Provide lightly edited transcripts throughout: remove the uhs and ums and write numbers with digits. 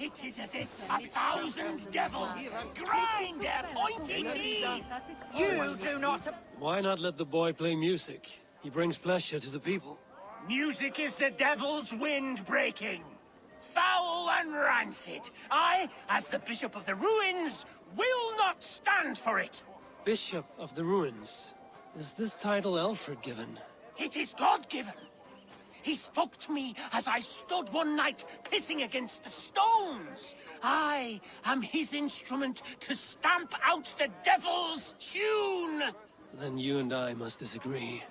It is as if 1,000 devils grind their pointy teeth! You do not... Why not let the boy play music? He brings pleasure to the people. Music is the devil's wind breaking. Foul and rancid. I, as the Bishop of the Ruins, will not stand for it. Bishop of the Ruins. Is this title Alfred given? It is God-given. He spoke to me as I stood one night pissing against the stones. I am his instrument to stamp out the devil's tune. Then you and I must disagree.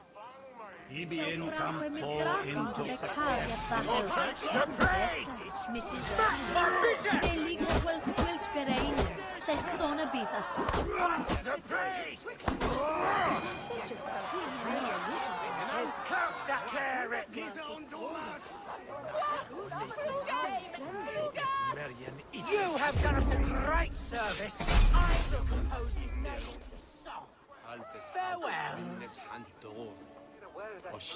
Touch the praise! Smack my bishop! Punch the praise! Clouds that cleric! You have done us a great service. I will compose this next song. Farewell.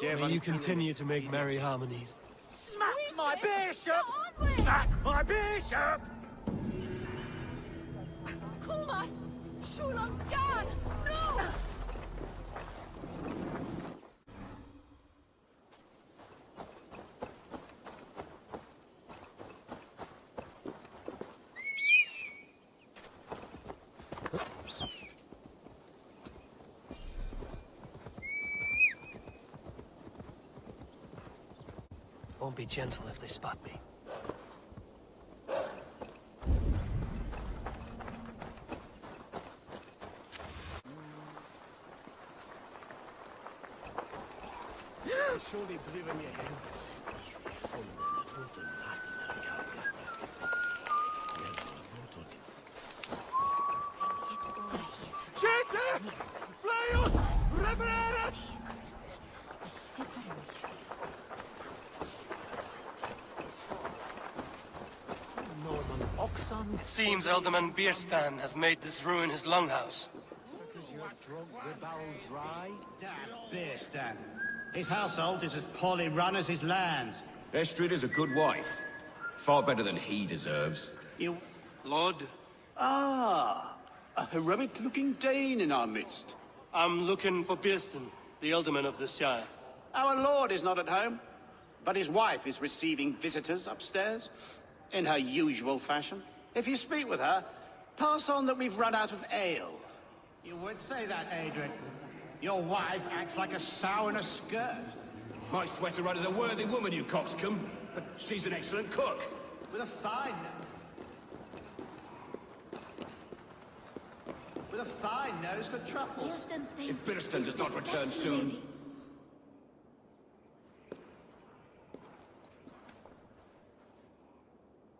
May you continue to make merry harmonies. Smack my bishop! Smack my bishop! Kuma! Shulan Gan! No! Won't be gentle if they spot me. Surely driven your head. Gente! Flyos! Revereras! It seems Alderman Bierstan has made this ruin his longhouse. Bierstan. His household is as poorly run as his lands. Estrid is a good wife. Far better than he deserves. You... Lord, Ah, a heroic-looking Dane in our midst. I'm looking for Bierstan, the Alderman of this shire. Our lord is not at home, but his wife is receiving visitors upstairs, in her usual fashion. If you speak with her, pass on that we've run out of ale. You would say that, Adrian. Your wife acts like a sow in a skirt. My sweater run is a worthy woman, you coxcomb. But she's an excellent cook. With a fine nose for truffles. If Bierstan does not return soon...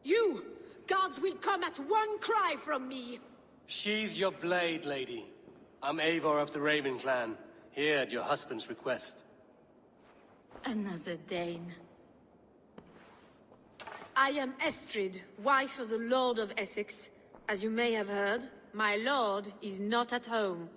You! Guards will come at one cry from me! Sheathe your blade, lady. I'm Eivor of the Raven clan, here at your husband's request. Another Dane. I am Estrid, wife of the Lord of Essex. As you may have heard, my lord is not at home.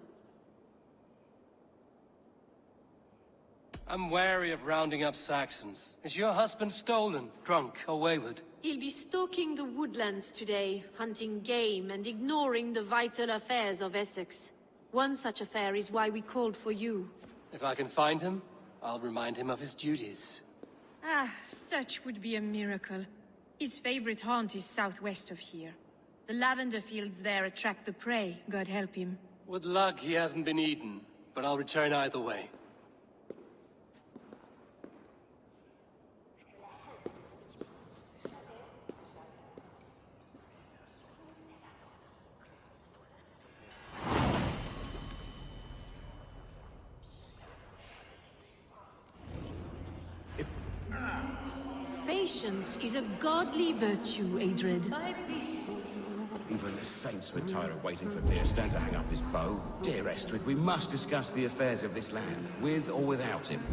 I'm wary of rounding up Saxons. Is your husband stolen, drunk, or wayward? He'll be stalking the woodlands today, hunting game and ignoring the vital affairs of Essex. One such affair is why we called for you. If I can find him, I'll remind him of his duties. Ah, such would be a miracle. His favorite haunt is southwest of here. The lavender fields there attract the prey, God help him. With luck, he hasn't been eaten, but I'll return either way. Patience is a godly virtue, Adrid. Even the saints would tire of waiting for Bierstan to hang up his bow. Dear Estrid, we must discuss the affairs of this land, with or without him.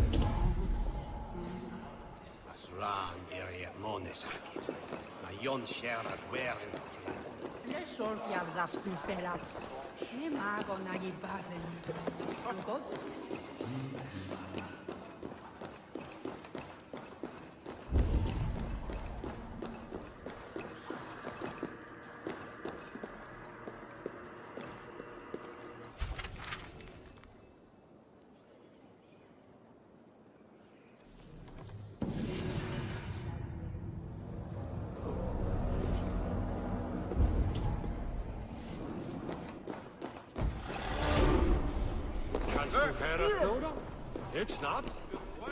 It's not.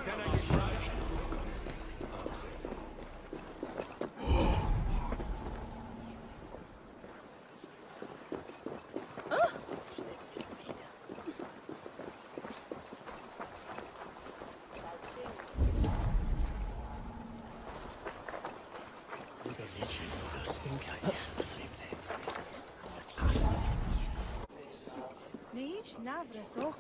Can I get right? Nici n-a vreo soc.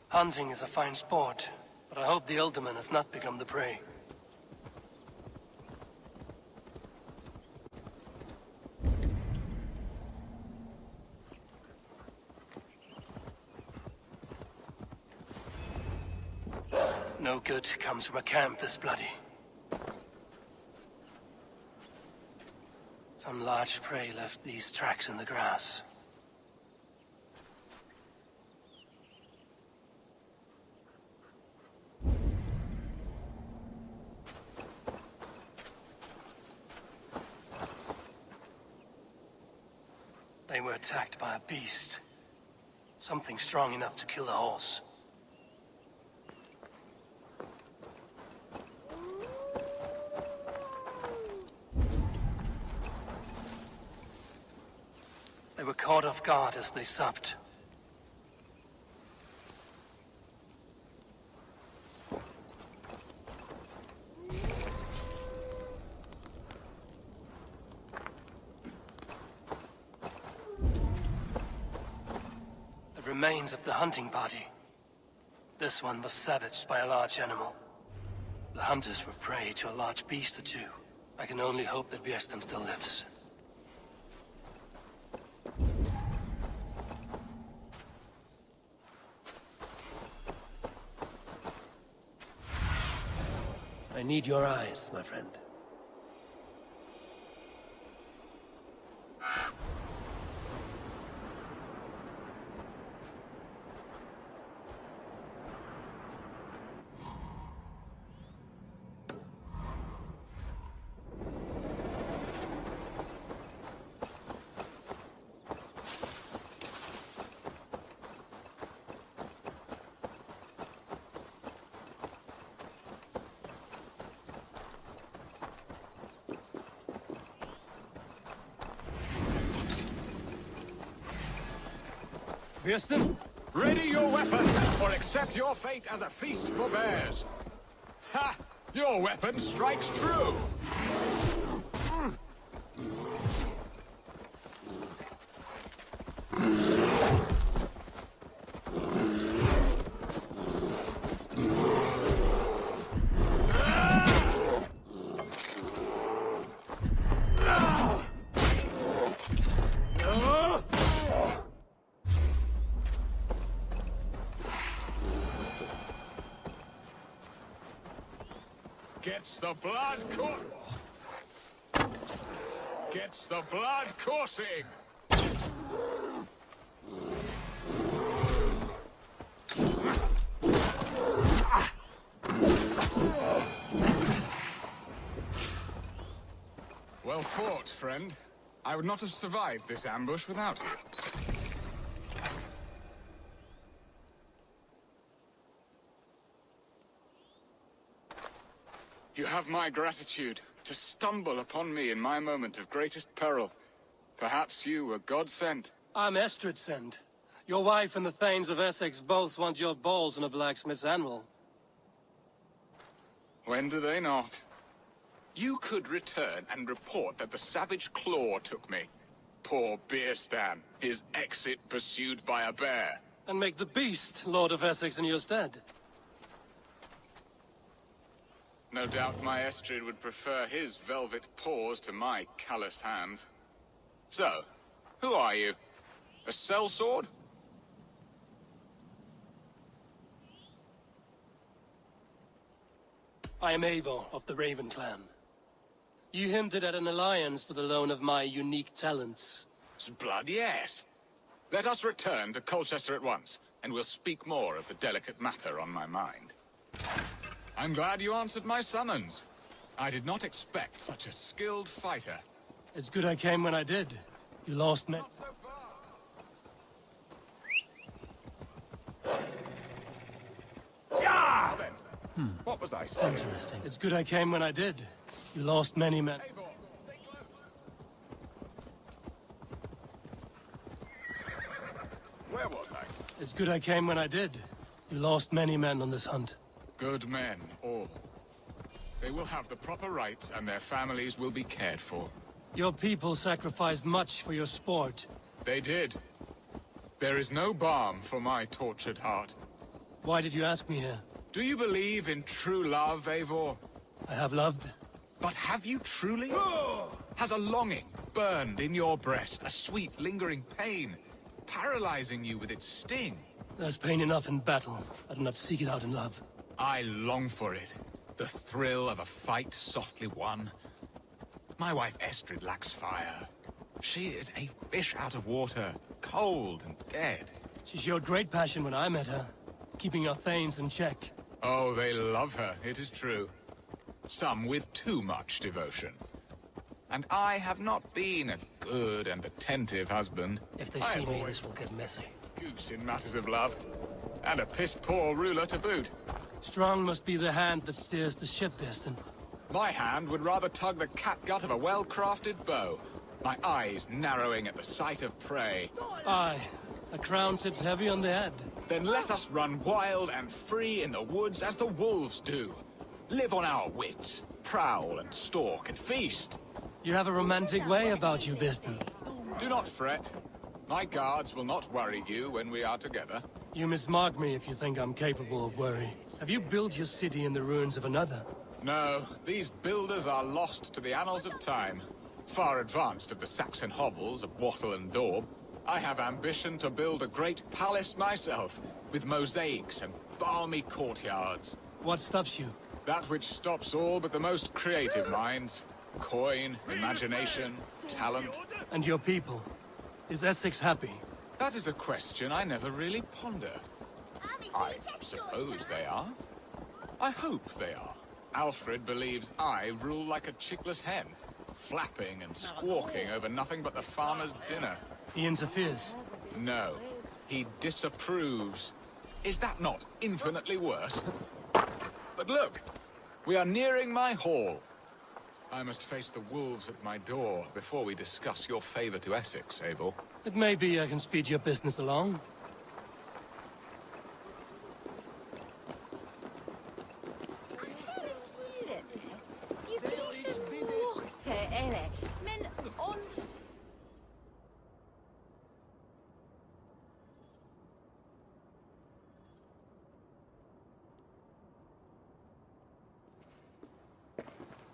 Hunting is a fine sport, but I hope the alderman has not become the prey. No good comes from a camp this bloody. Some large prey left these tracks in the grass. They were attacked by a beast. Something strong enough to kill a horse. They were caught off guard as they supped. Remains of the hunting party. This one was savaged by a large animal. The hunters were prey to a large beast or two. I can only hope that Björnstam still lives. I need your eyes, my friend. Björnstam, ready your weapon, or accept your fate as a feast for bears. Ha! Your weapon strikes true! Gets the blood cooked. gets the blood coursing. Well fought, friend. I would not have survived this ambush without you. You have my gratitude to stumble upon me in my moment of greatest peril. Perhaps you were God-sent. I'm Estrid sent. Your wife and the Thanes of Essex both want your balls on a blacksmith's anvil. When do they not? You could return and report that the savage claw took me. Poor Beerstan, his exit pursued by a bear. And make the beast Lord of Essex in your stead. No doubt my Estrid would prefer his velvet paws to my calloused hands. So, who are you? A sellsword? I am Eivor of the Raven clan. You hinted at an alliance for the loan of my unique talents. Blood, yes. Let us return to Colchester at once, and we'll speak more of the delicate matter on my mind. I'm glad you answered my summons. I did not expect such a skilled fighter. It's good I came when I did. You lost me. Not so far. Yeah! Then, what was I saying? Interesting. It's good I came when I did. You lost many men. Eivor, think low. Where was I? It's good I came when I did. You lost many men on this hunt. Good men, all. They will have the proper rights, and their families will be cared for. Your people sacrificed much for your sport. They did. There is no balm for my tortured heart. Why did you ask me here? Do you believe in true love, Eivor? I have loved. But have you truly? Has a longing burned in your breast, a sweet, lingering pain, paralyzing you with its sting? There's pain enough in battle. I do not seek it out in love. I long for it. The thrill of a fight softly won. My wife Estrid lacks fire. She is a fish out of water, cold and dead. She showed great passion when I met her, keeping our Thanes in check. Oh, they love her, it is true. Some with too much devotion. And I have not been a good and attentive husband. If they I see have me, always this will get messy. goose in matters of love. And a piss-poor ruler to boot. Strong must be the hand that steers the ship, Beerstan. My hand would rather tug the catgut of a well-crafted bow. My eyes narrowing at the sight of prey. Aye, a crown sits heavy on the head. Then let us run wild and free in the woods as the wolves do. Live on our wits, prowl and stalk and feast. You have a romantic way about you, Beerstan. Do not fret. My guards will not worry you when we are together. You mismark me if you think I'm capable of worry. Have you built your city in the ruins of another? No, these builders are lost to the annals of time. Far advanced of the Saxon hovels of Wattle and Daub. I have ambition to build a great palace myself, with mosaics and balmy courtyards. What stops you? That which stops all but the most creative minds. Coin, imagination, talent. And your people? Is Essex happy? That is a question I never really ponder. I suppose they are. I hope they are. Alfred believes I rule like a chickless hen, flapping and squawking over nothing but the farmer's dinner. He interferes. No, he disapproves. Is that not infinitely worse? But look, we are nearing my hall. I must face the wolves at my door before we discuss your favor to Essex, Eivor. It may be I can speed your business along.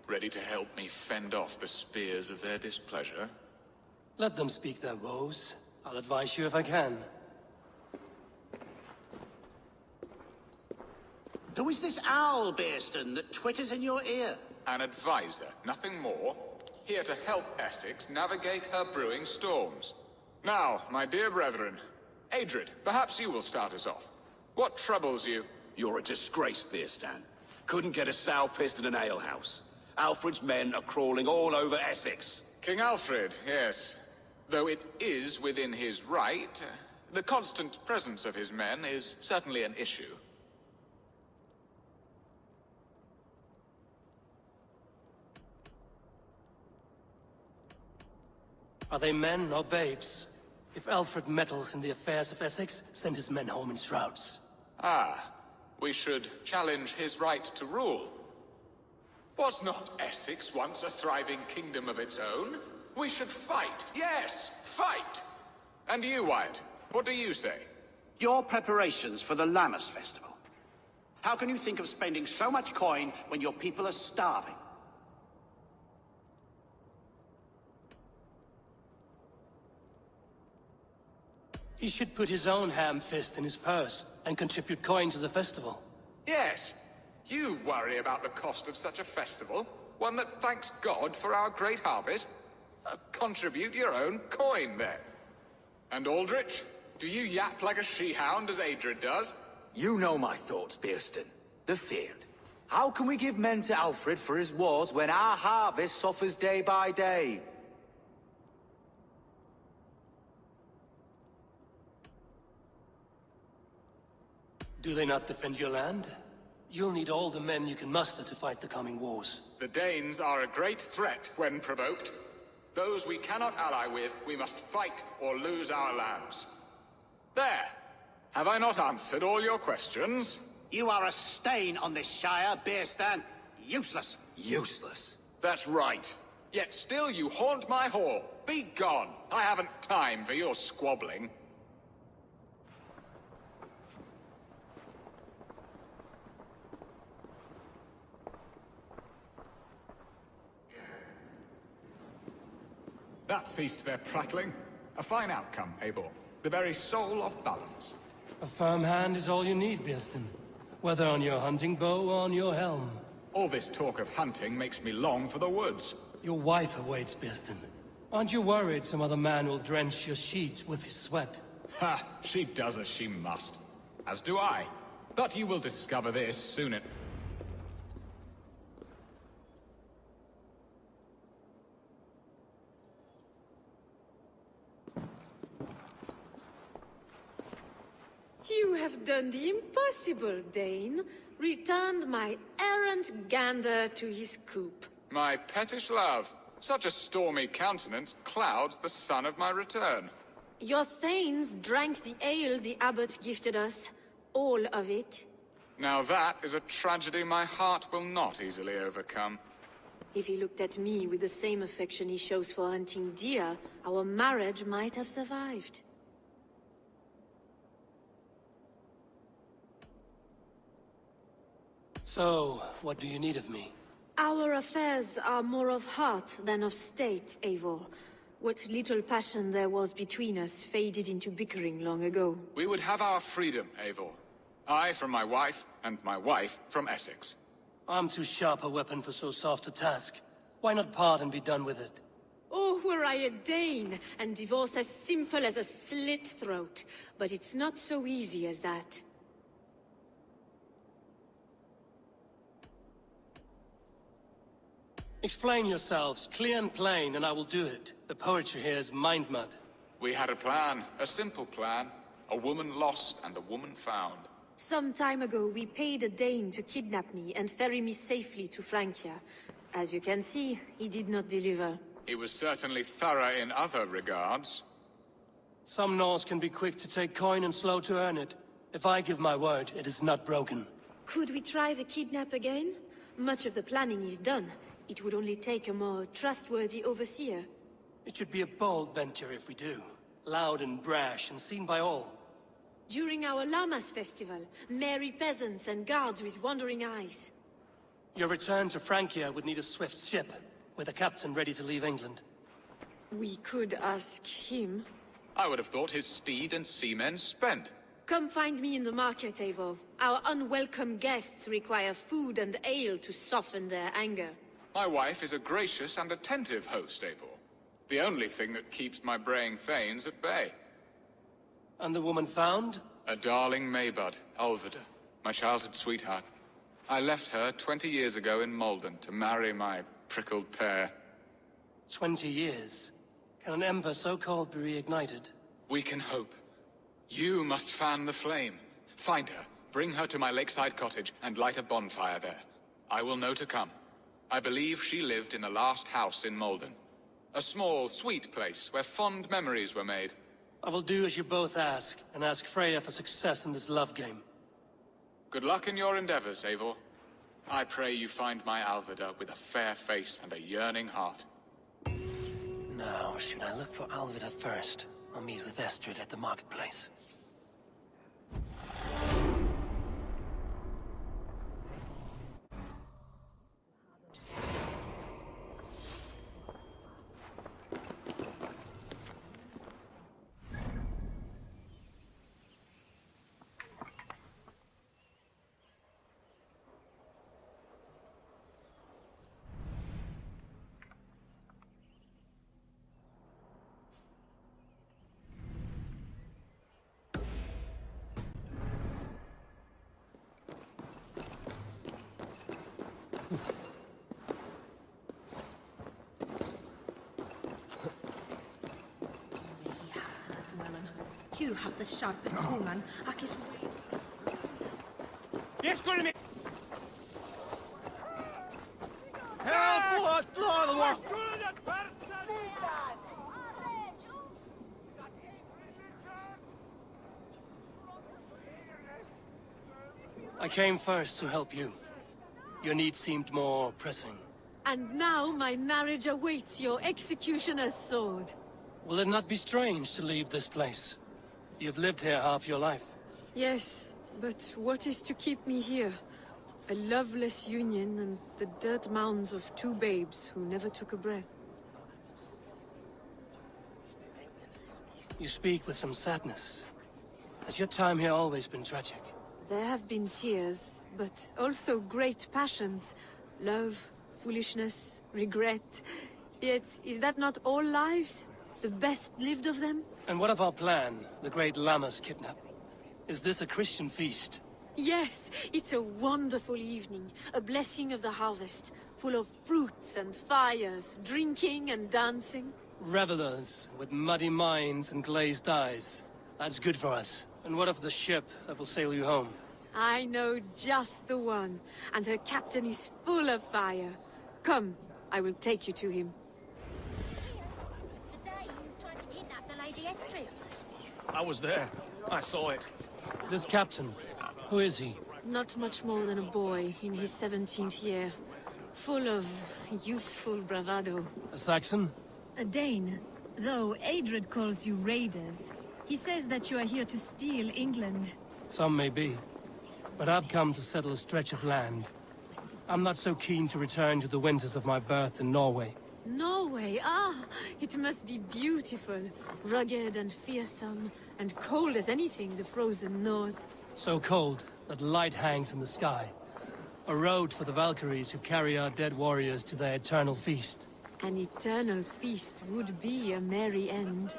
Ready to help me fend off the spears of their displeasure? Let them speak their woes. I'll advise you if I can. Who is this owl, Beerstan, that twitters in your ear? An advisor, nothing more. here to help Essex navigate her brewing storms. Now, my dear brethren, Adrid, perhaps you will start us off. What troubles you? You're a disgrace, Beerstan. Couldn't get a sow pissed in an alehouse. Alfred's men are crawling all over Essex. King Alfred, yes. Though it is within his right, the constant presence of his men is certainly an issue. Are they men or babes? If Alfred meddles in the affairs of Essex, send his men home in shrouds. Ah, we should challenge his right to rule. Was not Essex once a thriving kingdom of its own? We should fight, yes, fight! And you, Wyatt, what do you say? Your preparations for the Lammas festival. How can you think of spending so much coin when your people are starving? He should put his own ham fist in his purse and contribute coin to the festival. Yes, you worry about the cost of such a festival, one that thanks God for our great harvest. Contribute your own coin, then. And Aldrich, do you yap like a she-hound as Adrid does? You know my thoughts, Beerstan. The feared. How can we give men to Alfred for his wars when our harvest suffers day by day? Do they not defend your land? You'll need all the men you can muster to fight the coming wars. The Danes are a great threat when provoked. Those we cannot ally with, we must fight or lose our lands. There! Have I not answered all your questions? You are a stain on this Shire, Beerstan. Useless. Useless. That's right. Yet still you haunt my hall. Be gone! I haven't time for your squabbling. That ceased their prattling. A fine outcome, Eivor. The very soul of balance. A firm hand is all you need, Beerstan. Whether on your hunting bow or on your helm. All this talk of hunting makes me long for the woods. Your wife awaits, Beerstan. Aren't you worried some other man will drench your sheets with his sweat? Ha! She does as she must. As do I. But you will discover this soon enough. You have done the impossible, Dane. Returned my errant gander to his coop. My pettish love. Such a stormy countenance clouds the sun of my return. Your thanes drank the ale the abbot gifted us. All of it. Now that is a tragedy my heart will not easily overcome. If he looked at me with the same affection he shows for hunting deer, our marriage might have survived. So, what do you need of me? Our affairs are more of heart than of state, Eivor. What little passion there was between us faded into bickering long ago. We would have our freedom, Eivor. I from my wife, and my wife from Essex. I'm too sharp a weapon for so soft a task. Why not part and be done with it? Oh, were I a Dane, and divorce as simple as a slit throat. But it's not so easy as that. Explain yourselves, clear and plain, and I will do it. The poetry here is mind mud. We had a plan, a simple plan. A woman lost and a woman found. Some time ago, we paid a Dane to kidnap me and ferry me safely to Francia. As you can see, he did not deliver. He was certainly thorough in other regards. Some Norse can be quick to take coin and slow to earn it. If I give my word, it is not broken. Could we try the kidnap again? Much of the planning is done. It would only take a more trustworthy overseer. It should be a bold venture if we do. Loud and brash and seen by all. During our Lammas festival, merry peasants and guards with wandering eyes. Your return to Francia would need a swift ship, with a captain ready to leave England. We could ask him. I would have thought his steed and seamen spent. Come find me in the market, Eivor. Our unwelcome guests require food and ale to soften their anger. My wife is a gracious and attentive host, Eivor. The only thing that keeps my braying thanes at bay. And the woman found? A darling Maybud, Alvida, my childhood sweetheart. I left her 20 years ago in Malden to marry my prickled pear. 20 years? Can an ember so cold be reignited? We can hope. You must fan the flame. Find her, bring her to my lakeside cottage, and light a bonfire there. I will know to come. I believe she lived in the last house in Malden. A small, sweet place where fond memories were made. I will do as you both ask, and ask Freya for success in this love game. Good luck in your endeavors, Eivor. I pray you find my Alvida with a fair face and a yearning heart. Now, should I look for Alvida first, or meet with Estrid at the marketplace? You have the sharpest woman. I can... Yes, go to me! I came first to help you. Your need seemed more pressing. And now my marriage awaits your executioner's sword. Will it not be strange to leave this place? You've lived here half your life. Yes, but what is to keep me here? A loveless union and the dirt mounds of two babes who never took a breath. You speak with some sadness. Has your time here always been tragic? There have been tears, but also great passions. Love, foolishness, regret. Yet, is that not all lives? The best lived of them? And what of our plan, the great Lamma's kidnap? Is this a Christian feast? Yes, it's a wonderful evening. A blessing of the harvest, full of fruits and fires, drinking and dancing. Revelers with muddy minds and glazed eyes. That's good for us. And what of the ship that will sail you home? I know just the one, and her captain is full of fire. Come, I will take you to him. The day he was trying to kidnap the Lady Estrid. I was there. I saw it. This captain, who is he? Not much more than a boy in his 17th year. Full of youthful bravado. A Saxon? A Dane, though Adred calls you raiders. He says that you are here to steal England. Some may be. But I've come to settle a stretch of land. I'm not so keen to return to the winters of my birth in Norway. Norway, ah, it must be beautiful. Rugged and fearsome, and cold as anything, the frozen north. So cold that light hangs in the sky. A road for the Valkyries who carry our dead warriors to their eternal feast. An eternal feast would be a merry end.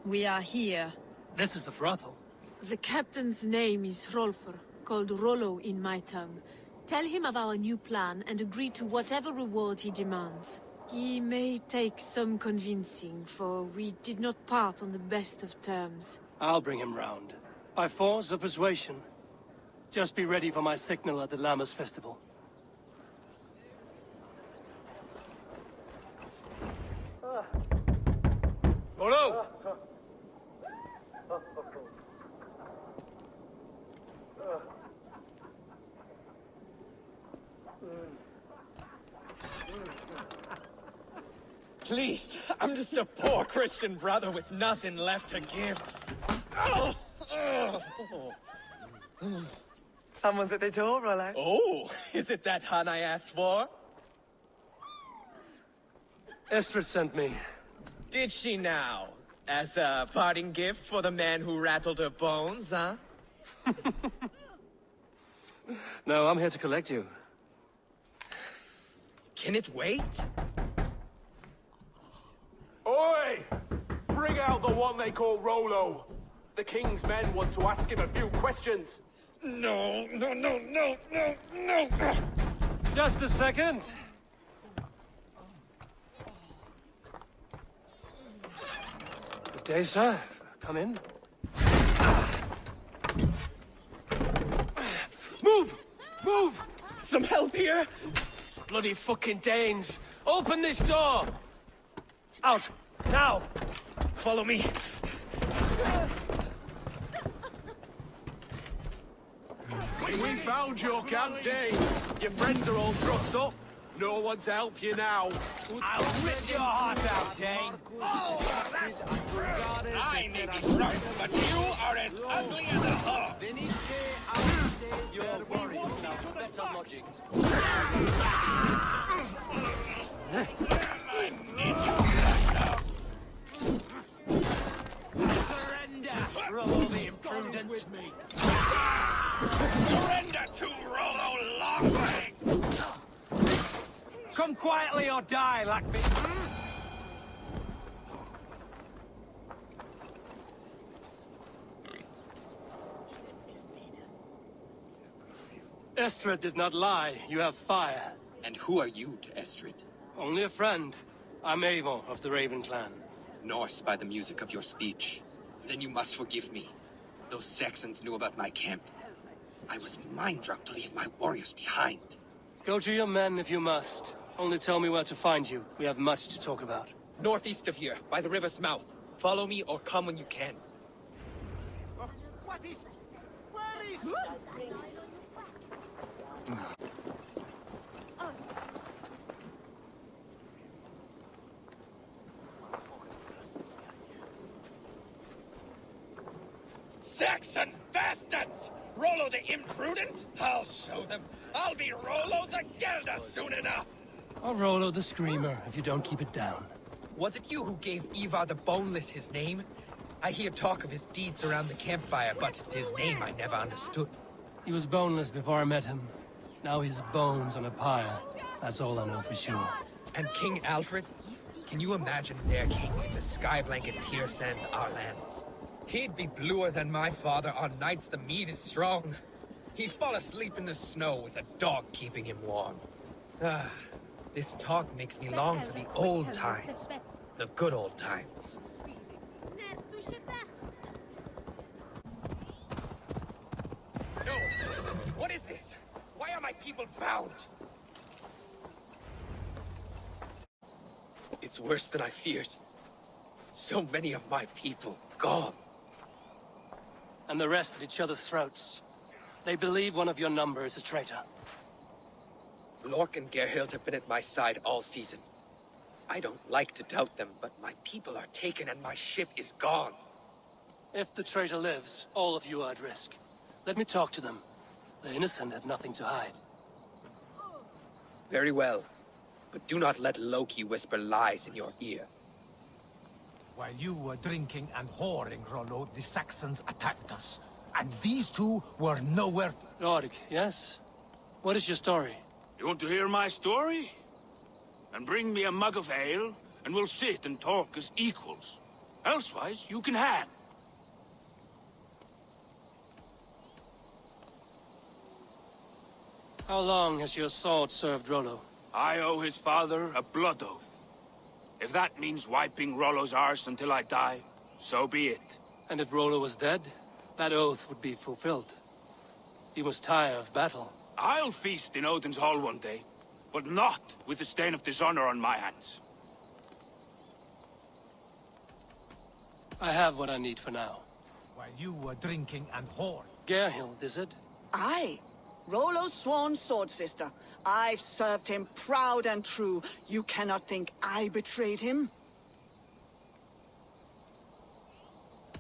We are here. This is a brothel. The captain's name is Hrolfr, called Rollo in my tongue. Tell him of our new plan and agree to whatever reward he demands. He may take some convincing, for we did not part on the best of terms. I'll bring him round. By force or persuasion. Just be ready for my signal at the Lammas festival. Rollo! Please, I'm just a poor Christian brother with nothing left to give. Oh! Someone's at the door, Rollo. Oh, is it that hun I asked for? Estrid sent me. Did she now? As a parting gift for the man who rattled her bones, huh? No, I'm here to collect you. Can it wait? Oi! Bring out the one they call Rolo. The King's men want to ask him a few questions. No. Just a second. Good day, sir. Come in. Move! Move! Some help here? Bloody fucking Danes! Open this door! Out! Now! Follow me. We found your camp, Dane. Your friends are all trussed up. No one to help you now. I'll rip your heart out, Dane. Oh, that's I may be strong, but you are as ugly as a hog. You're worried about better logic. Surrender, Rollo the imprudent. With me. Surrender to Rollo Longleg! Come quietly or die, Lackby. Estrid did not lie. You have fire. And who are you to Estrid? Only a friend. I'm Eivor of the Raven clan. Norse by the music of your speech. Then you must forgive me. Those Saxons knew about my camp. I was mind-drunk to leave my warriors behind. Go to your men if you must. Only tell me where to find you. We have much to talk about. Northeast of here, by the river's mouth. Follow me or come when you can. What is... Where is... Saxon bastards! Rollo the imprudent? I'll show them. I'll be Rollo the Gelder soon enough! I'll Rollo the Screamer if you don't keep it down. Was it you who gave Eivor the Boneless his name? I hear talk of his deeds around the campfire, but his name I never understood. He was boneless before I met him. Now he's bones on a pyre. That's all I know for sure. And King Alfred? Can you imagine their king in the sky blanket tear sands our lands? He'd be bluer than my father on nights the mead is strong. He'd fall asleep in the snow with a dog keeping him warm. Ah, this talk makes me long for the old times. The good old times. No! What is this? Why are my people bound? It's worse than I feared. So many of my people gone. And the rest at each other's throats. They believe one of your number is a traitor. Lork and Gerhild have been at my side all season. I don't like to doubt them, but my people are taken and my ship is gone. If the traitor lives, all of you are at risk. Let me talk to them. The innocent have nothing to hide. Very well. But do not let Loki whisper lies in your ear. While you were drinking and whoring, Rollo, the Saxons attacked us. And these two were nowhere... Lord, yes? What is your story? You want to hear my story? Then bring me a mug of ale, and we'll sit and talk as equals. Elsewise, you can hang. How long has your sword served Rollo? I owe his father a blood oath. If that means wiping Rollo's arse until I die, so be it. And if Rollo was dead, that oath would be fulfilled. You must tire of battle. I'll feast in Odin's hall one day, but not with the stain of dishonor on my hands. I have what I need for now. While you were drinking and whoring... Gerhild, is it? Aye. Rollo's sworn sword sister. I've served him proud and true. You cannot think I betrayed him?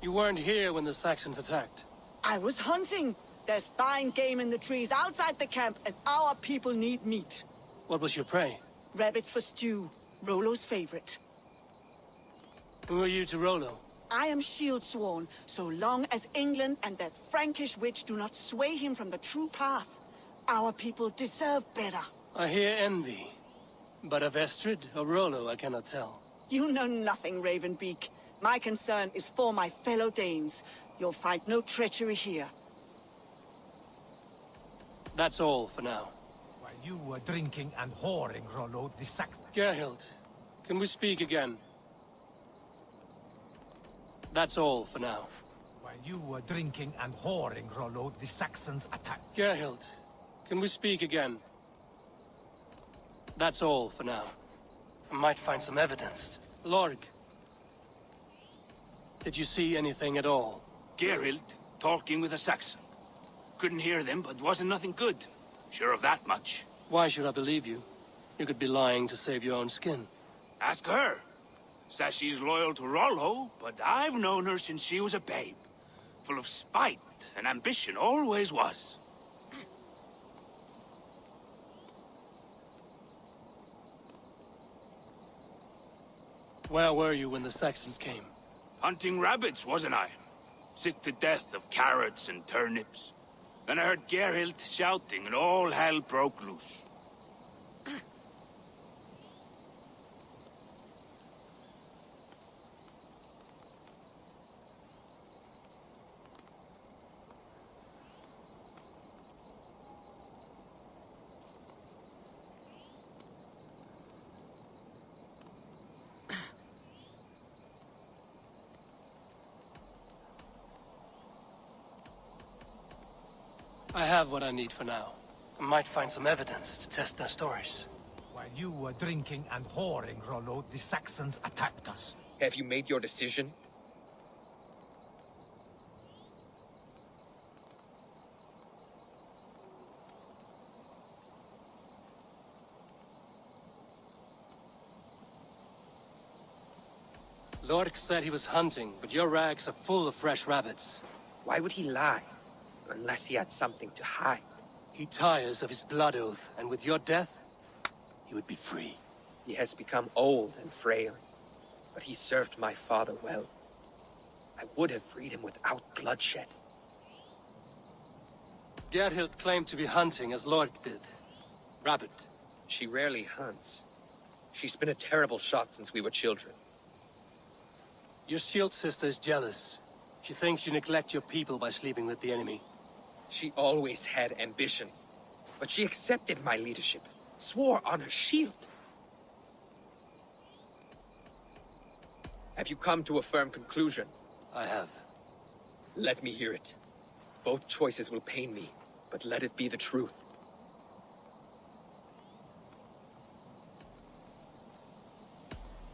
You weren't here when the Saxons attacked. I was hunting. There's fine game in the trees outside the camp, and our people need meat. What was your prey? Rabbits for stew. Rollo's favorite. Who are you to Rollo? I am shield sworn, so long as England and that Frankish witch do not sway him from the true path. Our people deserve better. I hear envy. But of Estrid or Rollo, I cannot tell. You know nothing, Ravenbeak. My concern is for my fellow Danes. You'll find no treachery here. That's all for now. While you were drinking and whoring, Rollo, the Saxon... Gerhild, can we speak again? That's all for now. While you were drinking and whoring, Rollo, the Saxons attacked. Gerhild, can we speak again? That's all for now. I might find some evidence. Lorg, did you see anything at all? Geralt talking with a Saxon. Couldn't hear them, but wasn't nothing good. Sure of that much. Why should I believe you? You could be lying to save your own skin. Ask her. Says she's loyal to Rollo, but I've known her since she was a babe. Full of spite and ambition, always was. Where were you when the Saxons came? Hunting rabbits, wasn't I? Sick to death of carrots and turnips. Then I heard Geralt shouting and all hell broke loose. I have what I need for now. I might find some evidence to test their stories. While you were drinking and whoring, Rollo, the Saxons attacked us. Have you made your decision? Lork said he was hunting, but your rags are full of fresh rabbits. Why would he lie? Unless he had something to hide. He tires of his blood oath, and with your death, he would be free. He has become old and frail, but he served my father well. I would have freed him without bloodshed. Gerhild claimed to be hunting as Lork did. Rabbit. She rarely hunts. She's been a terrible shot since we were children. Your shield sister is jealous. She thinks you neglect your people by sleeping with the enemy. She always had ambition, but she accepted my leadership, swore on her shield. Have you come to a firm conclusion? I have. Let me hear it. Both choices will pain me, but let it be the truth.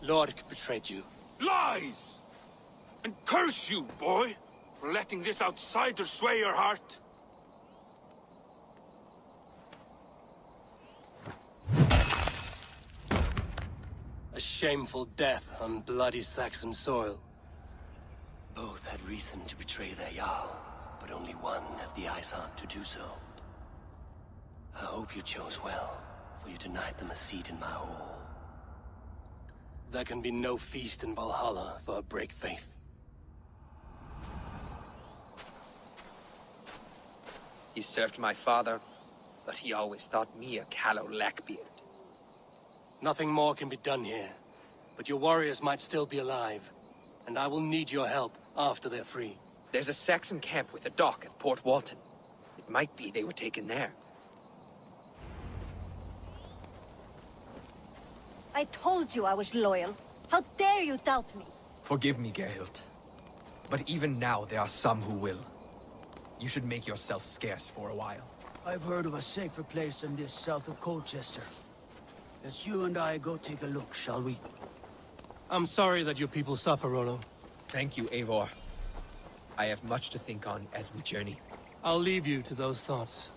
Lork betrayed you. Lies! And curse you, boy, for letting this outsider sway your heart. A shameful death on bloody Saxon soil. Both had reason to betray their Jarl, but only one had the ice heart to do so. I hope you chose well, for you denied them a seat in my hall. There can be no feast in Valhalla for a break faith. He served my father, but he always thought me a callow lackbeard. Nothing more can be done here, but your warriors might still be alive, and I will need your help after they're free. There's a Saxon camp with a dock at Port Walton. It might be they were taken there. I told you I was loyal. How dare you doubt me? Forgive me, Gerhild. But even now there are some who will. You should make yourself scarce for a while. I've heard of a safer place than this south of Colchester. Let's you and I go take a look, shall we? I'm sorry that your people suffer, Rollo. Thank you, Eivor. I have much to think on as we journey. I'll leave you to those thoughts.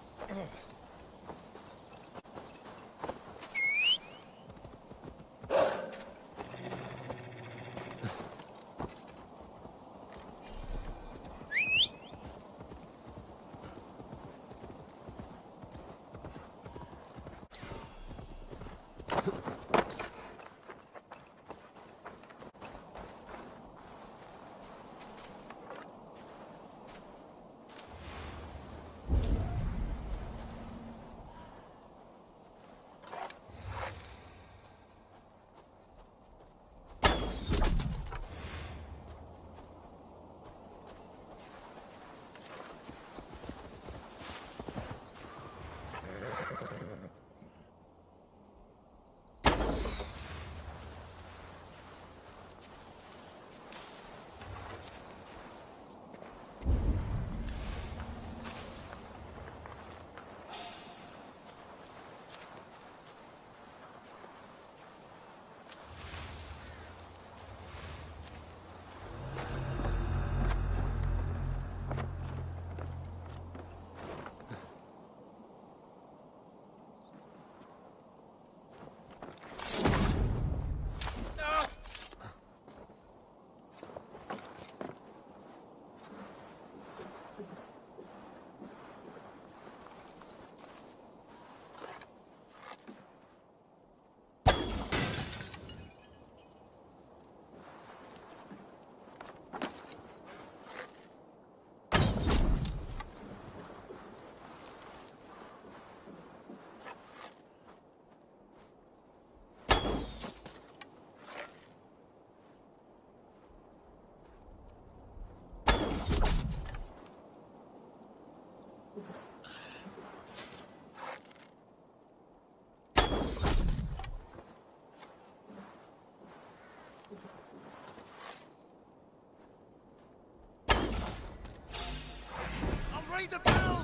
the bell!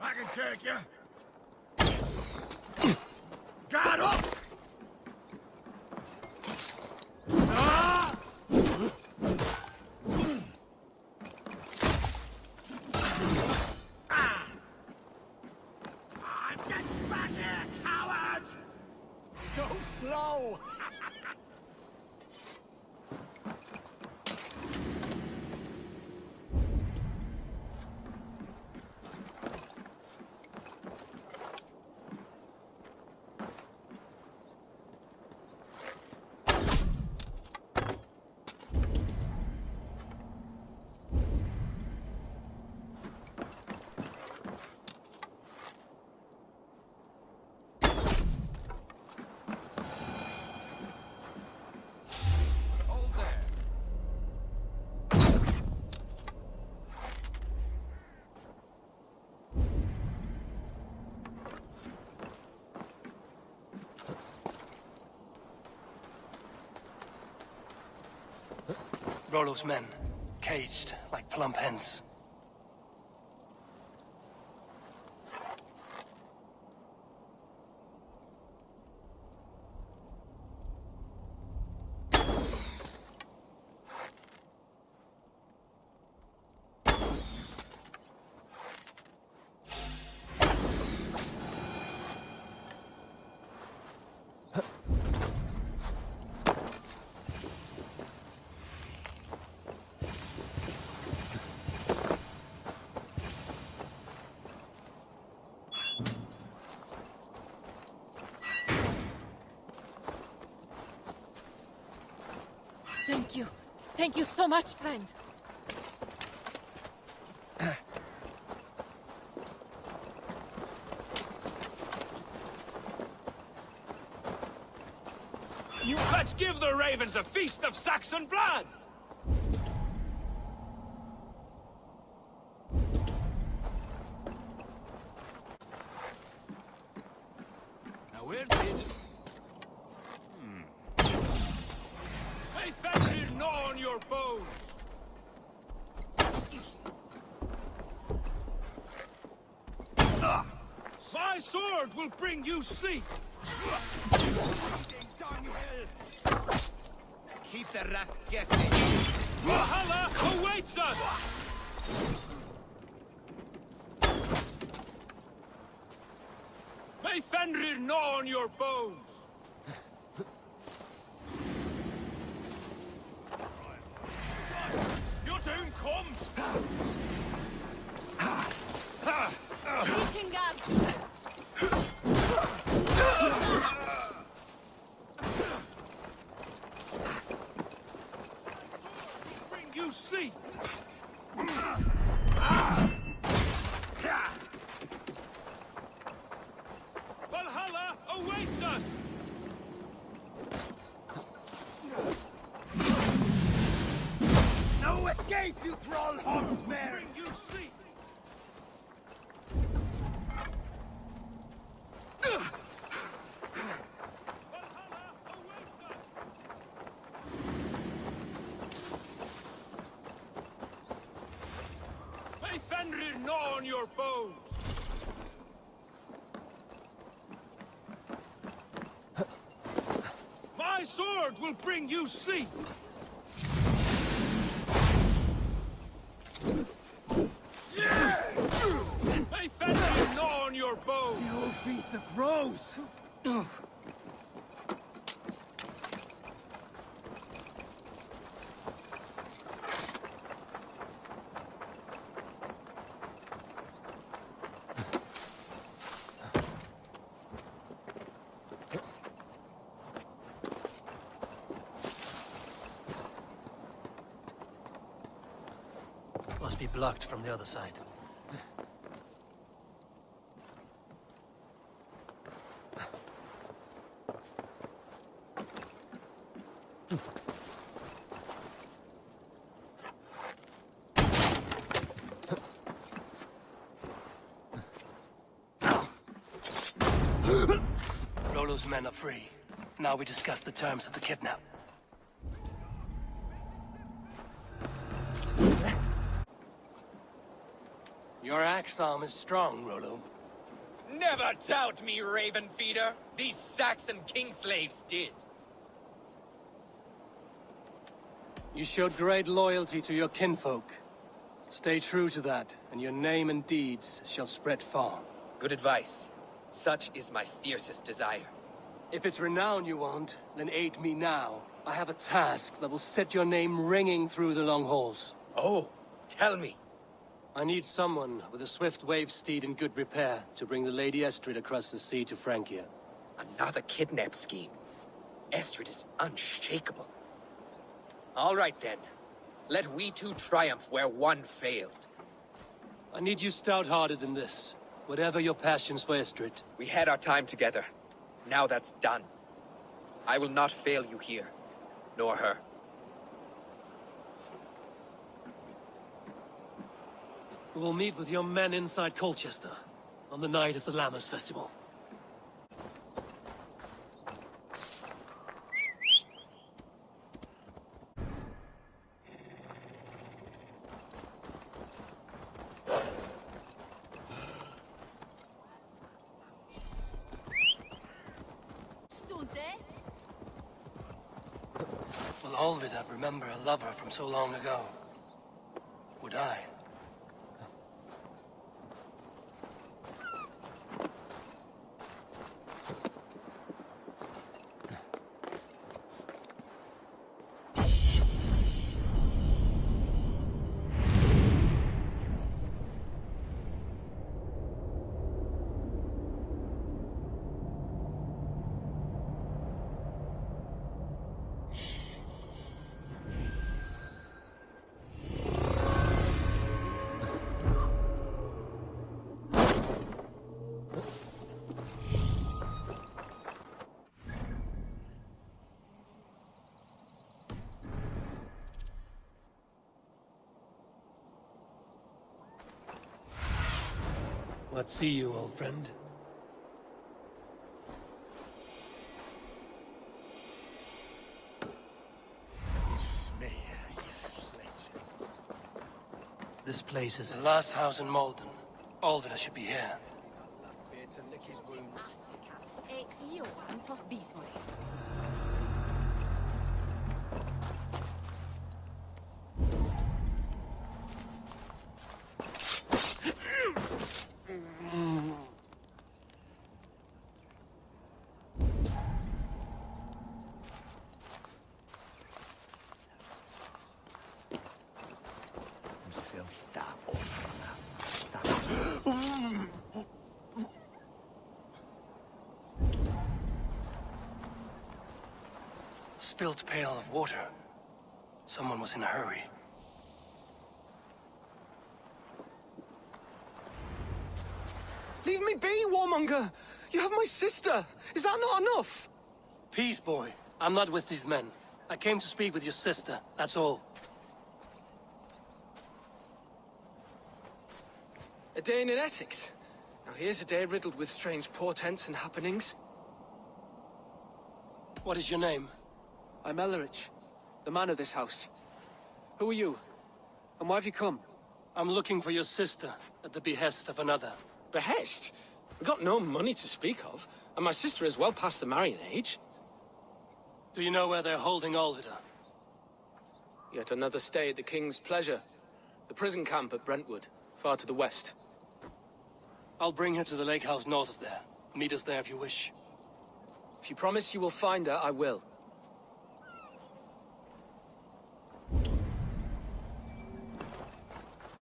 I can take you. Got up! Ah! Ah! I'm getting back here, coward! So slow! Rollo's men, caged like plump hens. Thank you. Thank you so much, friend. Let's give the ravens a feast of Saxon blood! Now where's it? Hey, Fenrir, gnaw on your bones! My sword will bring you sleep! Keep the rat guessing. Valhalla awaits us! May Fenrir gnaw on your bones! Your doom comes! Bring you sleep! Valhalla awaits us! No escape, you troll horned mare! Bring you sleep! May Fenrir gnaw on your bones! My sword will bring you sleep! May Fenrir gnaw on your bones! You'll beat the crows! Must be blocked from the other side. men are free. Now we discuss the terms of the kidnap. Your axe arm is strong, Rollo. Never doubt me, Raven Feeder. These Saxon king slaves did. You showed great loyalty to your kinfolk. Stay true to that, and your name and deeds shall spread far. Good advice. Such is my fiercest desire. If it's renown you want, then aid me now. I have a task that will set your name ringing through the long halls. Oh, tell me. I need someone with a swift wave steed in good repair to bring the Lady Estrid across the sea to Francia. Another kidnap scheme. Estrid is unshakable. All right then. Let we two triumph where one failed. I need you stout-hearted in this, whatever your passions for Estrid. We had our time together. Now that's done. I will not fail you here, nor her. We will meet with your men inside Colchester, on the night of the Lammas Festival. Will Olvida remember a lover from so long ago? Would I? What see you, old friend? This place is the last house in Malden. Olvida should be here. Spilt pail of water. Someone was in a hurry. Leave me be, warmonger! You have my sister! Is that not enough? Peace, boy. I'm not with these men. I came to speak with your sister, that's all. A day in Essex. Now here's a day riddled with strange portents and happenings. What is your name? I'm Ellerich, the man of this house. Who are you? And why have you come? I'm looking for your sister at the behest of another. Behest? We've got no money to speak of, and my sister is well past the marrying age. Do you know where they're holding Olvida? Yet another stay at the King's pleasure. The prison camp at Brentwood, far to the west. I'll bring her to the lake house north of there. Meet us there if you wish. If you promise you will find her, I will.